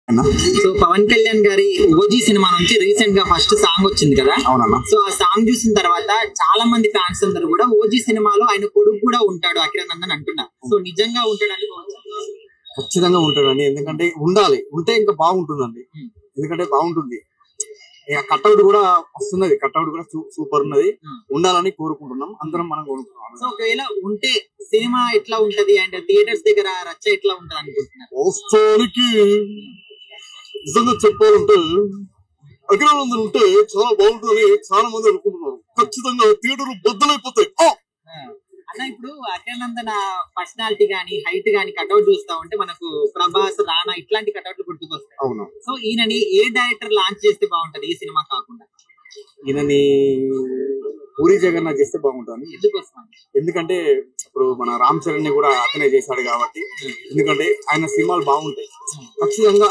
So Pawan Kalyan గారి OG cinema నుంచి recent గా ఫస్ట్ సాంగ్ వచ్చింది కదా. అవునన్నా. సో ఆ సాంగ్ చూసిన తర్వాత చాలా మంది ఫ్యాన్స్ అందరూ కూడా ఓజీ సినిమాలో ఆయన కొడుకు కూడా ఉంటాడు అఖిరానందన్ అంటున్నారు. సో నిజంగా ఉంటాడు అనుకోవచ్చు? ఖచ్చితంగా ఉంటాడండి, ఎందుకంటే ఉండాలి, ఉంటే ఇంకా బాగుంటుందండి. ఎందుకంటే బాగుంటుంది. ఇక కట్అవుట్ కూడా వస్తున్నది, కట్అవుట్ కూడా సూపర్ ఉన్నది. ఉండాలని కోరుకుంటున్నాం, అందరం మనం కోరుకుంటున్నాం. సో ఒకవేళ ఉంటే సినిమా ఎట్లా ఉంటది అండ్ థియేటర్స్ దగ్గర రచ్చ ఎట్లా ఉంటది అనుకుంటున్నారు? వాస్తవానికి నిజంగా చెప్పాలంటే అఖిరానందన్ ఉంటే చాలా బాగుంటుందని చాలా మంది అనుకుంటున్నారు. ఖచ్చితంగా థియేటర్లు బద్దలైపోతాయి. అన్న ఇప్పుడు అఖిరానందన్ పర్సనాలిటీ గానీ హైట్ గానీ కట్అవుట్ చూస్తా ఉంటే మనకు ప్రభాస్, రానా ఇట్లాంటి కట్అవుట్లు గుర్తుకొస్తాయి. అవును. సో ఈయనని ఏ డైరెక్టర్ లాంచ్ చేస్తే బాగుంటది ఈ సినిమా కాకుండా? ఈయనని పూరి జగన్నాథ్ చేస్తే బాగుంటుంది. ఎందుకంటే ఇప్పుడు మన రామ్ చరణ్ ని కూడా అతనే చేశాడు కాబట్టి, ఎందుకంటే ఆయన సినిమాలు బాగుంటాయి. ఖచ్చితంగా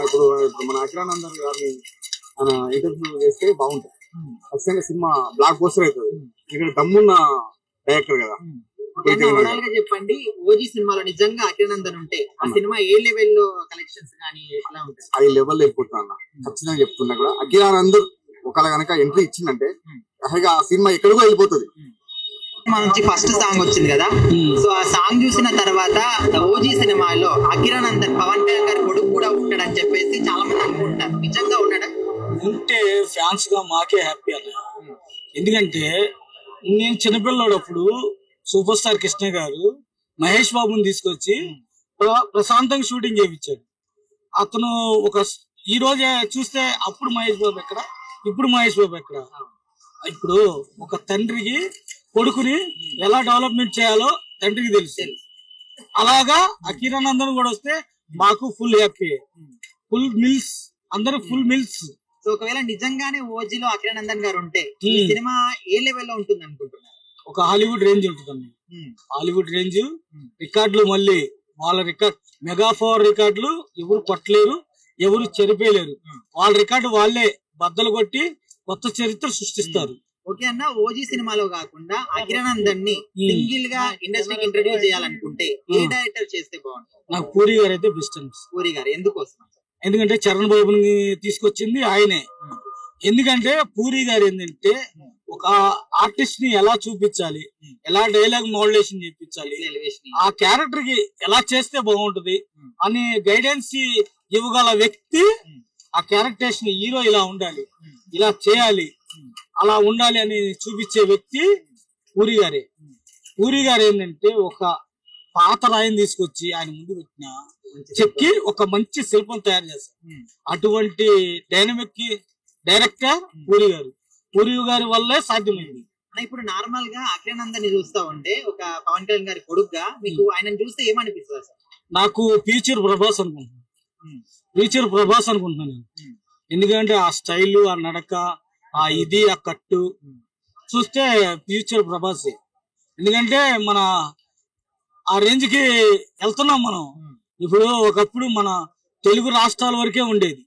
ఇప్పుడు మన అఖిరానందన్ గారిని ఆయన ఇంటర్వ్యూ చేస్తే బాగుంటాయి. ఖచ్చితంగా సినిమా బ్లాక్ బస్టర్ అవుతుంది. ఇక్కడ దమ్మున్న డైరెక్టర్ కదా. చెప్పండి, ఓజీ సినిమాలో నిజంగా అఖిరానందన్ ఉంటే ఆ సినిమా ఏ లెవెల్లో కలెక్షన్స్ కానీ ఎట్లా ఉంటాయి? అది లెవెల్ అయిపోతున్నా అన్న, ఖచ్చితంగా చెప్తున్నా కూడా. అఖిరానందన్ ఒకవేళ కనుక ఎంట్రీ ఇచ్చిందంటే ఆ సినిమా ఎక్కడికో వెళ్ళిపోతుంది. నుంచి ఫస్ట్ సాంగ్ వచ్చింది కదా. సో ఆ సాంగ్ చూసిన తర్వాత ఓజీ సినిమాలో అఖిరానందన్ పవన్ కళ్యాణ్ గారి కొడుకు కూడా ఉంటాడని చెప్పేసి చాలా మంది అనుకుంటున్నారు. నిజంగా ఉన్నాడా? ఉంటే ఫ్యాన్స్ గా మాకే హ్యాపీ అన్న. ఎందుకంటే నేను చిన్నపిల్లడప్పుడు సూపర్ స్టార్ కృష్ణ గారు మహేష్ బాబుని తీసుకొచ్చి ప్రశాంతంగా షూటింగ్ చేయించాడు. అతను ఈ రోజే చూస్తే అప్పుడు మహేష్ బాబు ఎక్కడ, ఇప్పుడు మహేష్ బాబు ఎక్కడ. ఇప్పుడు ఒక తండ్రికి కొడుకుని ఎలా డెవలప్మెంట్ చేయాలో తండ్రికి తెలుసు. అలాగా అఖిరానందన్ కూడా వస్తే మాకు ఫుల్ హ్యాపీ, ఫుల్ మిల్స్, అందరూ ఫుల్ మిల్స్. సో ఒకవేళ నిజంగానే ఓజీలో అఖిరానందన్ గారు ఉంటే ఈ సినిమా ఏ లెవెల్లో ఉంటుంది అనుకుంటున్నారు? ఒక హాలీవుడ్ రేంజ్ ఉంటుంది. హాలీవుడ్ రేంజ్ రికార్డులు, మళ్ళీ వాళ్ళ రికార్డ్ మెగా పవర్ రికార్డులు ఎవరు కొట్టలేరు, ఎవరు చెరిపేయలేరు. వాళ్ళ రికార్డు వాళ్ళే బద్దలు కొట్టి కొత్త చరిత్ర సృష్టిస్తారు. ఓకే అన్న, ఓజీ సినిమాలో కాకుండా అఖిరానందన్ ని సింగిల్ గా ఇండస్ట్రీకి ఇంట్రడ్యూస్ చేయాలనుకుంటే ఏ డైరెక్టర్ చేస్తే బాగుంటుంది? నాకు పూరి గారు అయితే బెస్ట్. పూరి గారు ఎందుకోసం? ఎందుకంటే చరణ్ బాబుని తీసుకొచ్చింది ఆయనే. ఎందుకంటే పూరి గారు ఏంటంటే ఒక ఆర్టిస్ట్ ని ఎలా చూపించాలి, ఎలా డైలాగ్ మోడ్యులేషన్ చేయించాలి, ఆ క్యారెక్టర్ కి ఎలా చేస్తే బాగుంటది అని గైడెన్స్ ఇవ్వగల వ్యక్తి. ఆ క్యారెక్టర్స్ ని హీరో ఇలా ఉండాలి, ఇలా చేయాలి, అలా ఉండాలి అని చూపించే వ్యక్తి పూరి గారే. పూరి గారు ఏంటంటే ఒక పాత రాయిని తీసుకొచ్చి ఆయన ముందు పెట్టిన చెక్కి ఒక మంచి శిల్పం తయారు చేస్తారు. అటువంటి డైనమిక్ డైరెక్టర్ పూరి గారు. పూరి గారి వల్లే సాధ్యమైంది. ఇప్పుడు నార్మల్ గా అఖిరానందన్ ని చూస్తా ఉంటే ఒక పవన్ కళ్యాణ్ గారి కొడుకుగా మీకు ఆయన చూస్తే ఏమనిపిస్తుంది సార్? నాకు ఫ్యూచర్ ప్రభాస్ అనుకుంటున్నాను. నేను. ఎందుకంటే ఆ స్టైల్, ఆ నడక, ఆ ఇది, ఆ కట్టు చూస్తే ఫ్యూచర్ ప్రభాసే. ఎందుకంటే మన ఆ రేంజ్ కి వెళ్తున్నాం మనం. ఇప్పుడు ఒకప్పుడు మన తెలుగు రాష్ట్రాల వరకే ఉండేది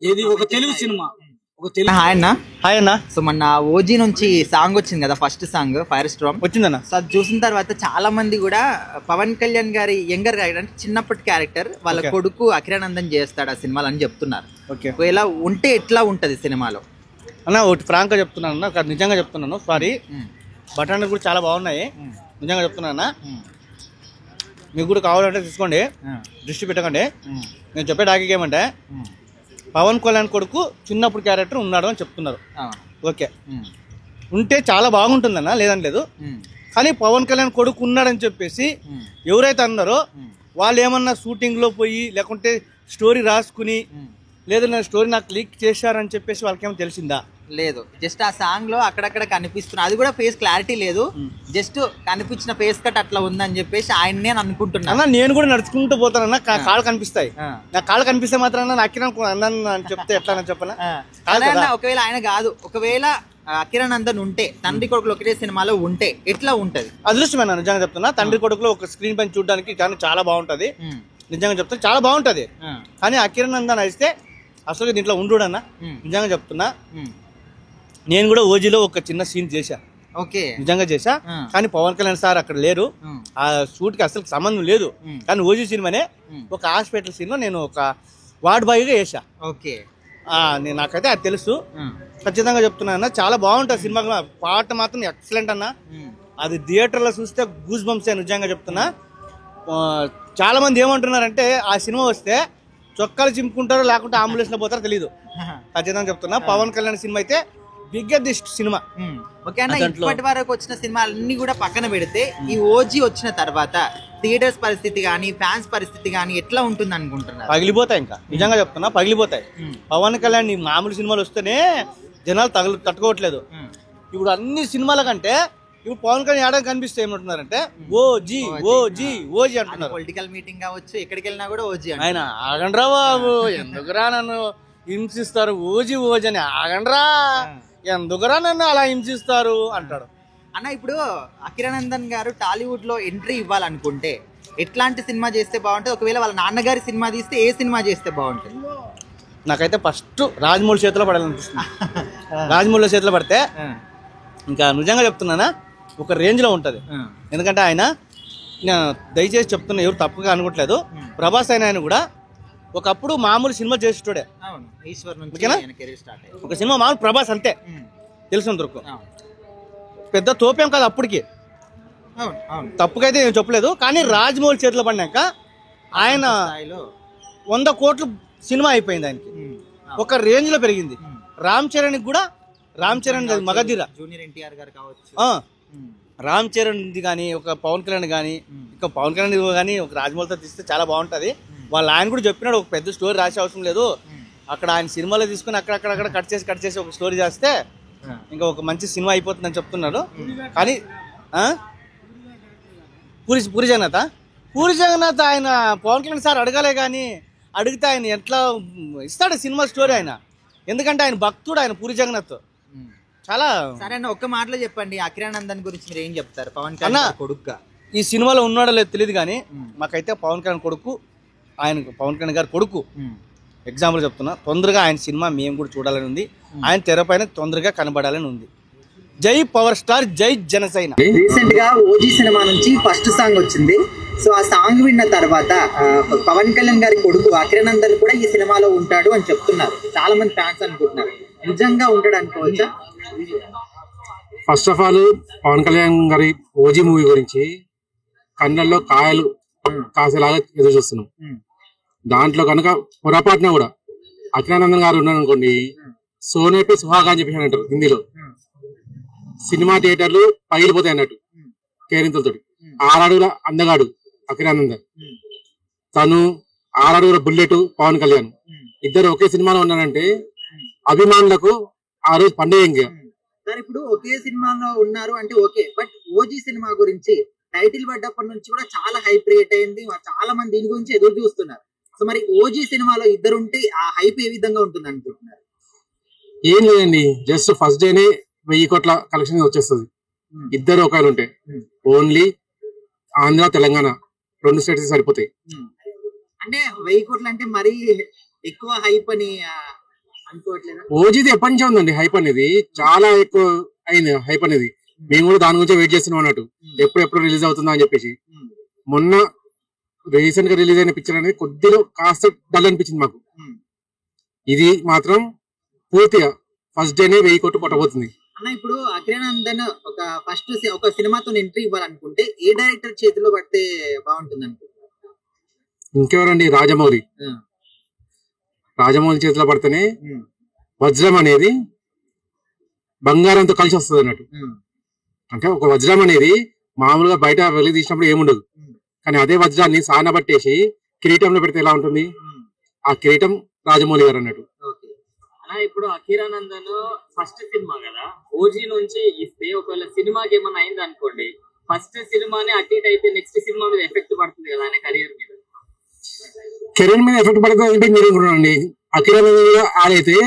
ఏది, ఒక తెలుగు సినిమా. హాయ్ అన్న. సో మొన్న ఓజీ నుంచి సాంగ్ వచ్చింది కదా, ఫస్ట్ సాంగ్ ఫైర్ స్టార్మ్ వచ్చిందన్న. సో అది చూసిన తర్వాత చాలా మంది కూడా పవన్ కళ్యాణ్ గారి యంగర్ క్యారెక్టర్ అంటే చిన్నప్పటి క్యారెక్టర్ వాళ్ళ కొడుకు అఖిరానందన్ చేస్తాడు ఆ సినిమాలో అని చెప్తున్నారు. ఒకవేళ ఉంటే ఎట్లా ఉంటది సినిమాలో అన్న? ఒకటి ఫ్రాంక్ గా చెప్తున్నాను అన్న, నిజంగా చెప్తున్నాను. సారీ, బఠానీ కూడా చాలా బాగున్నాయి, నిజంగా చెప్తున్నా. మీకు కూడా కావాలంటే తీసుకోండి, దృష్టి పెట్టకండి. నేను చెప్పే టాపిక్ ఏమంటే పవన్ కళ్యాణ్ కొడుకు చిన్నప్పుడు క్యారెక్టర్ ఉన్నాడు అని చెప్తున్నారు. ఓకే, ఉంటే చాలా బాగుంటుందన్న, లేదని లేదు. కానీ పవన్ కళ్యాణ్ కొడుకు ఉన్నాడని చెప్పేసి ఎవరైతే అన్నారో వాళ్ళు ఏమన్నా షూటింగ్ లో పోయి లేకుంటే స్టోరీ రాసుకుని లేదన్నా స్టోరీ నాకు లీక్ చేశారని చెప్పేసి వాళ్ళకేమో తెలిసిందా? లేదు, జస్ట్ ఆ సాంగ్ లో అక్కడక్కడ కనిపిస్తున్నా, అది కూడా ఫేస్ క్లారిటీ లేదు, జస్ట్ కనిపించిన ఫేస్ కట్ అట్లా ఉందని చెప్పేసి ఆయన అనుకుంటున్నా. నేను కూడా నడుచుకుంటూ పోతానన్నా, కాళ్ళు కనిపిస్తాయి. నా కాళ్ళు కనిపిస్తే మాత్రం అఖిరానందన్ అని చెప్తే ఎట్లా చెప్పనా? ఒకవేళ ఆయన కాదు, ఒకవేళ అఖిరానందన్ ఉంటే తండ్రి కొడుకులు ఒకటే సినిమాలో ఉంటే ఎట్లా ఉంటది? అదృష్టమైన నిజంగా చెప్తున్నా. తండ్రి కొడుకులో ఒక స్క్రీన్ పైన చూడడానికి కానీ చాలా బాగుంటది, నిజంగా చెప్తున్నా, చాలా బాగుంటది. కానీ అఖిరానందన్ అయితే అసలు దీంట్లో ఉండుడన్నా, నిజంగా చెప్తున్నా. నేను కూడా ఓజీలో ఒక చిన్న సీన్ చేశా, నిజంగా చేశా. కానీ పవన్ కళ్యాణ్ సార్ అక్కడ లేరు, ఆ షూట్ కి అసలు సంబంధం లేదు. కానీ ఓజీ సినిమానే ఒక హాస్పిటల్ సీన్ లో నేను ఒక వార్డ్ బాయ్గా చేశా. ఓకే, నాకైతే అది తెలుసు. ఖచ్చితంగా చెప్తున్నా అన్న, చాలా బాగుంటుంది సినిమా. పాట మాత్రం ఎక్సలెంట్ అన్న. అది థియేటర్లో చూస్తే గూస్ బంప్స్ నిజంగా చెప్తున్నా. చాలా మంది ఏమంటున్నారంటే ఆ సినిమా వస్తే చొక్కాలు చింపుకుంటారో లేకుంటే అంబులెన్స్ లో పోతారో తెలీదు. ఖచ్చితంగా చెప్తున్నా, పవన్ కళ్యాణ్ సినిమా అయితే బిగ్గెస్ట్ సినిమా. ఓకే అన్న, ఇప్పటి వరకు వచ్చిన సినిమాలన్నీ కూడా పక్కన పెడితే ఈ ఓజీ వచ్చిన తర్వాత థియేటర్స్ పరిస్థితి కానీ ఫ్యాన్స్ పరిస్థితి కానీ ఎట్లా ఉంటుంది అనుకుంటున్నారు? పగిలిపోతాయి, ఇంకా నిజంగా చెప్తున్నా పగిలిపోతాయి. పవన్ కళ్యాణ్ మామూలు సినిమాలు వస్తేనే జనాలు తట్టుకోవట్లేదు. ఇప్పుడు అన్ని సినిమాల కంటే ఇప్పుడు పవన్ కళ్యాణ్ ఏడాది కనిపిస్తే ఏమంటున్నారంటే ఓజీ ఓజీ ఓజీ అంటున్నారు. పొలిటికల్ మీటింగ్ కావచ్చు, ఎక్కడికి వెళ్ళినా కూడా ఓజీ. ఆయన ఆగండ్రా బాబు, ఎందుకురా నన్ను హింసిస్తారు, ఓజీ ఓజీ అని ఆగండ్రా, ఎందుకురా నన్ను అలా హింసిస్తారు అంటాడు. అన్న, ఇప్పుడు అకిరానందన్ గారు టాలీవుడ్ లో ఎంట్రీ ఇవ్వాలనుకుంటే ఎట్లాంటి సినిమా చేస్తే బాగుంటుంది? ఒకవేళ వాళ్ళ నాన్నగారి సినిమా తీస్తే ఏ సినిమా చేస్తే బాగుంటుంది? నాకైతే ఫస్ట్ రాజమౌళి చేతిలో పడాలనిపిస్తుంది. రాజమౌళి చేతిలో పడితే ఇంకా నిజంగా చెప్తున్నానా ఒక రేంజ్ లో ఉంటది. ఎందుకంటే ఆయన, దయచేసి చెప్తున్నా, ఎవరు తప్పుగా అనుకోవట్లేదు, ప్రభాస్ ఆయన కూడా ఒకప్పుడు మామూలు సినిమా చేసేటోడే. ఒక సినిమా మామూలు ప్రభాస్ అంతే తెలిసిన దొరుకు, పెద్ద తోపేం కాదు అప్పటికి. తప్పుకైతే నేను చెప్పలేదు, కానీ రాజమౌళి చేతిలో పడినాక ఆయన 100 కోట్లు సినిమా అయిపోయింది ఆయనకి, ఒక రేంజ్ లో పెరిగింది. రామ్ చరణ్ కూడా, రామ్ చరణ్ మగధీర, జూనియర్ ఎన్టీఆర్ గారు కావచ్చు, రామ్ చరణ్ కానీ, ఒక పవన్ కళ్యాణ్ కానీ, ఇంకా పవన్ కళ్యాణ్ కానీ ఒక రాజమౌళితో తీస్తే చాలా బాగుంటది. వాళ్ళ ఆయన కూడా చెప్పినాడు, ఒక పెద్ద స్టోరీ రాసే అవసరం లేదు, అక్కడ ఆయన సినిమాలో తీసుకుని అక్కడక్కడ కట్ చేసి ఒక స్టోరీ చేస్తే ఇంకా ఒక మంచి సినిమా అయిపోతుందని చెప్తున్నాడు. కానీ పూరి జగన్నాథ్ ఆయన పవన్ కళ్యాణ్ సార్ అడగాలే కానీ, అడిగితే ఆయన ఎట్లా ఇస్తాడు సినిమా స్టోరీ ఆయన, ఎందుకంటే ఆయన భక్తుడు, ఆయన పూరి జగన్నాథ్ చాలా. సరే అన్న, ఒక్క మాటలో చెప్పండి, అకిరానందన్ గురించి మీరు ఏం చెప్తారు? పవన్ కళ్యాణ్ కొడుకుగా ఈ సినిమాలో ఉన్నాడో లేదు తెలియదు, కానీ మాకైతే పవన్ కళ్యాణ్ కొడుకు, ఆయన పవన్ కళ్యాణ్ గారి కొడుకు ఎగ్జాంపుల్ చెప్తున్నా. తొందరగా ఆయన సినిమా మేము కూడా చూడాలని ఉంది, ఆయన తెరపైన తొందరగా కనబడాలని ఉంది. జై పవర్ స్టార్, జై జనసేన. రీసెంట్ గా ఓజీ సినిమా నుంచి ఫస్ట్ సాంగ్ వచ్చింది. సో ఆ సాంగ్ విన్న తర్వాత పవన్ కళ్యాణ్ గారి కొడుకు అకిరానందన్ కూడా ఈ సినిమాలో ఉంటాడు అని చెప్తున్నారు. చాలా మంది ఫ్యాన్స్ అనుకుంటున్నారు, నిజంగా ఉంటాడు అనుకోవచ్చా? First of all Pawan Kalyan గారి ఓజీ మూవీ గురించి కన్నడలో కాయలు కాసేలాగా ఎదురు చూస్తున్నాం. దాంట్లో కనుక పొరపాటున కూడా అకిరానందన్ గారు ఉన్నాడు అనుకోండి, సోనే పే సుహాగా అని చెప్పేసి అంటారు హిందీలో. సినిమా థియేటర్లు పగిలిపోతాయి అన్నట్టు కేరింతలతోటి. 6 అడుగుల అందగాడు అకిరానందన్, తను 6 అడుగుల బుల్లెట్ పవన్ కళ్యాణ్, ఇద్దరు ఒకే సినిమాలో ఉన్నారంటే అభిమానులకు ఆ రోజు పండుగ. ఇంకా సార్, ఇప్పుడు ఒకే సినిమాలో ఉన్నారు అంటే ఓకే, బట్ ఓజీ సినిమా గురించి టైటిల్ పడ్డప్పటి నుంచి కూడా చాలా హైప్ క్రియేట్ అయింది, చాలా మంది దీని గురించి ఎదురు చూస్తున్నారు. సో మరి ఓజీ సినిమాలో ఇద్దరుంటే ఆ హైప్ ఏ విధంగా ఉంటుంది అనుకుంటున్నారు? ఏం లేదండి, జస్ట్ ఫస్ట్ డేనే 1000 కోట్ల కలెక్షన్ వచ్చేస్తుంది ఇద్దరు ఒకవేళ ఉంటే. ఓన్లీ ఆంధ్ర తెలంగాణ 2 స్టేట్స్ సరిపోతాయి. అంటే 1000 కోట్లు అంటే మరీ ఎక్కువ హైప్ అని అనుకోవట్లేదు. ఓజీది ఎప్పటి నుంచో ఉందండి హైప్ అనేది, చాలా ఎక్కువ అయింది హైప్ అనేది. మేము కూడా దాని గురించి వెయిట్ చేస్తున్నాం అన్నట్టు, ఎప్పుడు రిలీజ్ అవుతుందా అని చెప్పేసి. మొన్న రీసెంట్ గా రిలీజ్ అయిన పిక్చర్ అనేది కొద్దిగా కాస్త డల్ అనిపించింది మాకు. ఇది మాత్రం పూర్తిగా ఫస్ట్ డేనే 1000 కోట్లు కొట్టబోతుంది. అన్న, ఇప్పుడు అకిరానందన్ ఒక సినిమాతో ఎంట్రీ ఇవ్వాలనుకుంటే ఏ డైరెక్టర్ చేతిలో పడితే బాగుంటుంది అనుకుంటున్నారు? ఇంకెవరండి, రాజమౌళి చేతిలో పడితేనే వజ్రం అనేది బంగారంతో కలిసి వస్తుంది అన్నట్టు. అంటే ఒక వజ్రం అనేది మామూలుగా బయట వెళ్లి తీసినప్పుడు ఏముండదు, కానీ అదే వజ్రాన్ని సానబట్టేసి కిరీటంలో పెడితే ఎలా ఉంటుంది? ఆ కిరీటం రాజమౌళి గారు అన్నట్టు. ఇప్పుడు అకిరానందన్ ఫస్ట్ సినిమా కదా, ఓజీ నుంచి ఇస్తే ఒకవేళ సినిమాకి ఏమన్నా అయింది అనుకోండి, ఫస్ట్ సినిమానే అటు ఇటు అయితే నెక్స్ట్ సినిమా మీద ఎఫెక్ట్ పడుతుంది కదా ఆయన కెరీర్ మీద. కెరీర్ మీద ఎఫెక్ట్ పడుతుంది అంటే మీరు అనుకుంటున్నాండి, అకిరానందన్ ఆడైతే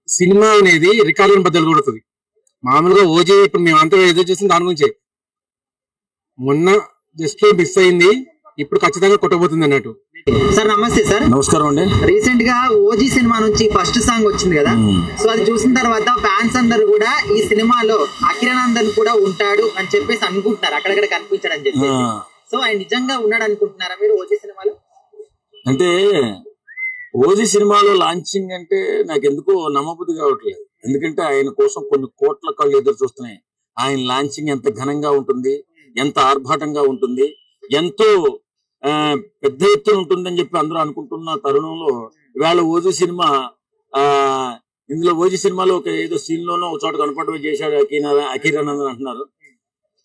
సినిమా అనేది రికార్డులను బద్దలు కొడుతుంది. మామూలుగా ఓజీ ఇప్పుడు మేము అంతా ఎదురు చేసిన దాని గురించి, మొన్న జస్ట్ మిస్ అయింది, ఇప్పుడు ఖచ్చితంగా కొట్టబోతుంది అన్నట్టు. సార్ నమస్తే సార్. నమస్కారం అండి. రీసెంట్ గా ఓజీ సినిమా నుంచి ఫస్ట్ సాంగ్ వచ్చింది కదా, సో అది చూసిన తర్వాత ఫ్యాన్స్ అందరు కూడా ఈ సినిమాలో అకిరానందన్ కూడా ఉంటాడు అని చెప్పేసి అనుకుంటున్నారు, అక్కడక్కడ కనిపించాడు అని చెప్పేసి. సో ఆయన నిజంగా ఉన్నాడు అనుకుంటున్నారా మీరు ఓజీ సినిమాలో? అంటే ఓజీ సినిమాలో లాంచింగ్ అంటే నాకు ఎందుకో నమ్మబుద్ధి కావట్లేదు. ఎందుకంటే ఆయన కోసం కొన్ని కోట్ల కళ్ళు ఎదురు చూస్తున్నాయి. ఆయన లాంచింగ్ ఎంత ఘనంగా ఉంటుంది, ఎంత ఆర్భాటంగా ఉంటుంది, ఎంతో పెద్ద ఎత్తున ఉంటుందని చెప్పి అందరూ అనుకుంటున్న తరుణంలో ఇవాళ ఓజీ సినిమా ఇందులో ఓజీ సినిమాలో ఒక ఏదో సీన్ లోనో ఒక చోట కనపడమే చేశాడు అఖీరానందన్ అంటున్నారు.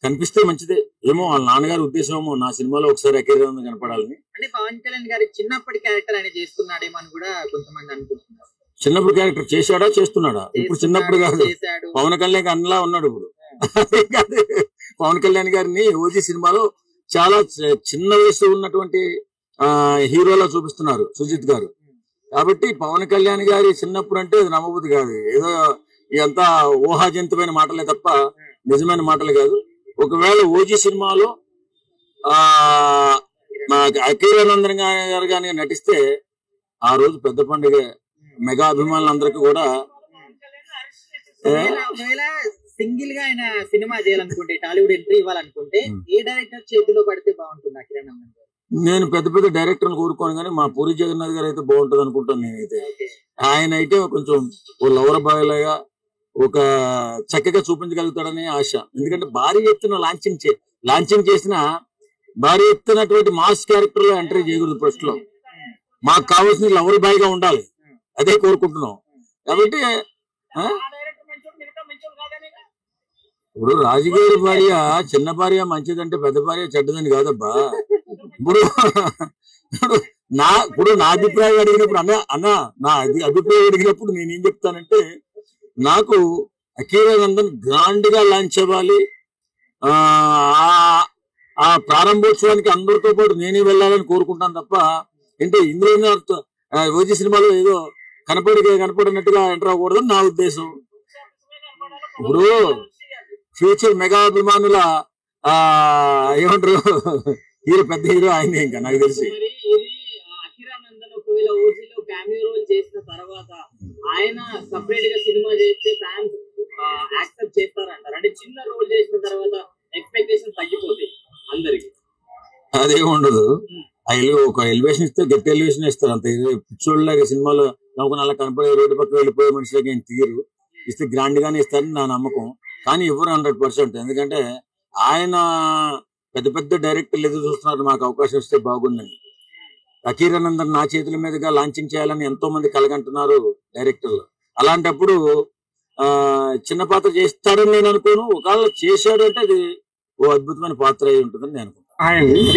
కనిపిస్తే మంచిదే ఏమో, వాళ్ళ నాన్నగారి ఉద్దేశం ఏమో నా సినిమాలో ఒకసారి అఖీరానందన్ కనపడాలని. అంటే పవన్ కళ్యాణ్ గారి చిన్నప్పటి క్యారెక్టర్ ఆయన చేస్తున్నాడేమో అని కూడా కొంతమంది అనుకుంటున్నారు. చిన్నప్పుడు క్యారెక్టర్ చేశాడా చేస్తున్నాడా? ఇప్పుడు చిన్నప్పుడు కాదు, పవన్ కళ్యాణ్ అన్నలా ఉన్నాడు ఇప్పుడు. పవన్ కళ్యాణ్ గారిని ఓజీ సినిమాలో చాలా చిన్న వయసు ఉన్నటువంటి హీరోలా చూపిస్తున్నారు సుజిత్ గారు. కాబట్టి పవన్ కళ్యాణ్ గారి చిన్నప్పుడు అంటే అది నమ్మబుద్ధి కాదు, ఏదో ఇదంతా ఊహాజంతమైన మాటలే తప్ప నిజమైన మాటలు కాదు. ఒకవేళ ఓజీ సినిమాలో అఖీరానందన్ గారు కానీ నటిస్తే ఆ రోజు పెద్ద పండుగ. మెగా అభిమానులందరికీ కూడా ఒకవేళ సింగిల్ గా ఆయన సినిమా చేయాలనుకుంటే, టాలీవుడ్ ఎంట్రీ ఇవ్వాలనుకుంటే ఏ డైరెక్టర్ చేతిలో పడితే బాగుంటుంది అఖీరానందన్ గారు? నేను పెద్ద పెద్ద డైరెక్టర్లు కోరుకోను కానీ మా పూరి జగన్నాథ్ గారు అయితే బాగుంటది అనుకుంటాను నేనైతే. ఆయన అయితే కొంచెం ఓ లవర్ బాయ్ లాగా ఒక చక్కగా చూపించగలుగుతాడని ఆశ. ఎందుకంటే భారీ ఎత్తున లాంచింగ్ చేసిన భారీ ఎత్తునటువంటి మాస్ క్యారెక్టర్ లో ఎంట్రీ చేయకూడదు. ఫస్ట్ లో మాకు కావాల్సిన లవర్ బాయ్ గా ఉండాలి, అదే కోరుకుంటున్నాం. కాబట్టి ఇప్పుడు రాజుగారి భార్య చిన్న భార్య మంచిదంటే పెద్ద భార్య చెడ్డదని కాదబ్బా. ఇప్పుడు నా అభిప్రాయం అడిగినప్పుడు అన్న నా అభిప్రాయం అడిగినప్పుడు నేనేం చెప్తానంటే, నాకు అఖీరానందన్ గ్రాండ్ గా లాంచ్ అవ్వాలి, ఆ ప్రారంభోత్సవానికి అందరితో పాటు నేనే వెళ్ళాలని కోరుకుంటాను తప్ప ఏంటి ఇందులో ఓజీ సినిమాలో ఏదో కనపడినట్టుగా ఎంటర్ అవ్వకూడదని నా ఉద్దేశం. ఇప్పుడు ఫ్యూచర్ మెగా అభిమానుల ఏమంటారు హీరో, పెద్ద హీరో ఆయనే ఇంకా నాకు తెలిసి. అఖీరానందన్ ఒకవేళ ఓజీలో క్యామియో రోల్ చేసిన తర్వాత ఆయన సపరేట్ గా సినిమా చేస్తే ఫ్యాన్స్ యాక్సెప్ట్ చేస్తారంటారు? అంటే చిన్న రోల్ చేసిన తర్వాత ఎక్స్పెక్టేషన్ తగ్గిపోతాయి అందరికి. అదేం ఉండదు, ఒక ఎలివేషన్ ఇస్తే గట్టి ఎలివేషన్ ఇస్తారు అంతే. పిచ్చోళ్ళగా సినిమాలో నవ్వుకుని అలా కనపడే రోడ్డు పక్కన వెళ్ళిపోయే మనుషులకి ఏం తీయరు, ఇస్తే గ్రాండ్ గానే ఇస్తారని నా నమ్మకం. కానీ ఇవ్వరు 100%. ఎందుకంటే ఆయన పెద్ద పెద్ద డైరెక్టర్లు ఎదురు చూస్తున్నారు మాకు అవకాశం ఇస్తే బాగుందని. అఖీరానందన్ నా చేతుల మీదుగా లాంచింగ్ చేయాలని ఎంతో మంది కలగంటున్నారు డైరెక్టర్లు. అలాంటప్పుడు చిన్న పాత్ర చేస్తాడని నేను అనుకోను. ఒకవేళ చేశాడు అంటే అది ఓ అద్భుతమైన పాత్ర అయి ఉంటుందని నేను అనుకుంటాను.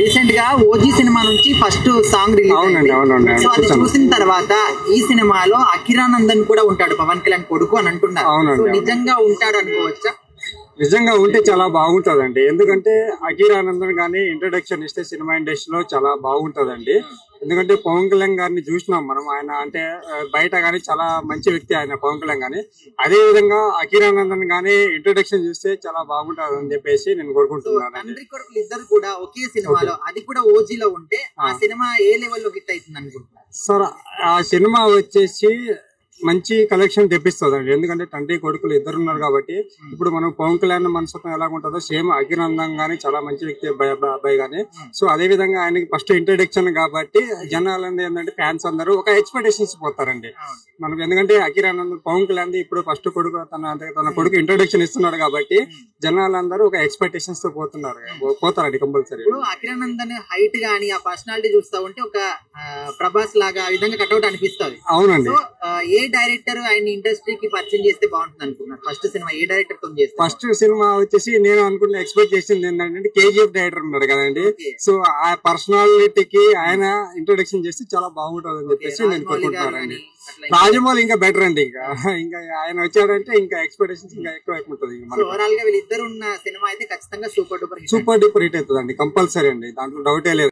రీసెంట్ గా ఓజీ సినిమా నుంచి ఫస్ట్ సాంగ్ రిలీజ్ చూసిన తర్వాత ఈ సినిమాలో అఖీరానందన్ కూడా ఉంటాడు పవన్ కళ్యాణ్ కొడుకు అని అంటున్నారు. నిజంగా ఉంటాడు అనుకోవచ్చా? నిజంగా ఉంటే చాలా బాగుంటదండి. ఎందుకంటే అఖీరానందన్ గానీ ఇంట్రొడక్షన్ ఇస్తే సినిమా ఇండస్ట్రీలో చాలా బాగుంటదండి. ఎందుకంటే పవన్ కళ్యాణ్ గారిని చూసినాం మనం, ఆయన అంటే బయట గానీ చాలా మంచి వ్యక్తి ఆయన పవన్ కళ్యాణ్ గానీ. అదే విధంగా అఖీరానందన్ గానీ ఇంట్రొడక్షన్ చూస్తే చాలా బాగుంటది అని చెప్పేసి నేను కోరుకుంటున్నాను. తండ్రి కొడుకులు ఇద్దరు కూడా ఒకే సినిమాలో, అది కూడా ఓజీలో ఉంటే ఆ సినిమా ఏ లెవెల్లో హిట్ అవుతుంది అనుకుంటున్నారు? సార్ ఆ సినిమా వచ్చేసి మంచి కలెక్షన్ తెప్పిస్తుంది. ఎందుకంటే తండ్రి కొడుకులు ఇద్దరు ఉన్నారు కాబట్టి. ఇప్పుడు మనం పవన్ కళ్యాణ్ మనసుతో ఎలా ఉంటుందో సేమ్ అఖీరానందన్ గానీ చాలా మంచి వ్యక్తి అబ్బాయి గానీ. సో అదే విధంగా ఆయనకి ఫస్ట్ ఇంట్రొడక్షన్ కాబట్టి జనాలు ఏంటంటే ఫ్యాన్స్ అందరూ ఒక ఎక్స్పెక్టేషన్స్ పోతారండి మనకు. ఎందుకంటే అఖీరానందన్ పవన్ కళ్యాణ్ ఇప్పుడు ఫస్ట్ కొడుకు తన కొడుకు ఇంట్రొడక్షన్ ఇస్తున్నాడు కాబట్టి జనాలందరూ ఒక ఎక్స్పెక్టేషన్స్ తో పోతారండి కంపల్సరీ. ఇప్పుడు అఖీరానందన్ హైట్ గానీ ఆ పర్సనాలిటీ చూస్తా ఉంటే ఒక ప్రభాస్ లాగా ఆ విధంగా కట్అవుట్ అనిపిస్తుంది. అవునండి. ఏ డైరెక్టర్ ఆయన ఇండస్ట్రీకి పరిచయం చేస్తే బాగుంటుంది అనుకున్నారు? ఫస్ట్ సినిమా ఏ డైరెక్టర్ తో చేస్తే? ఫస్ట్ సినిమా వచ్చేసి నేను అనుకున్న ఎక్స్పెక్ట్ చేసింది ఏంటంటే కేజీఎఫ్ డైరెక్టర్ ఉన్నాడు కదండి. సో ఆ పర్సనాలిటీకి ఆయన ఇంట్రొడక్షన్ చేస్తే చాలా బాగుంటుంది అని చెప్పేసి నేను కోరుకుంటున్నానండి. రాజమౌళి ఇంకా బెటర్ అండి. ఇంకా ఆయన వచ్చాడంటే ఇంకా ఎక్స్పెక్టేషన్స్ ఇంకా ఎక్కువ ఉంటుంది. ఓవరాల్ గా వీళ్ళిద్దరు ఉన్న సినిమా అయితే ఖచ్చితంగా సూపర్ డూపర్ హిట్ అవుతుంది అండి, కంపల్సరీ అండి, దాంట్లో డౌటే లేదు.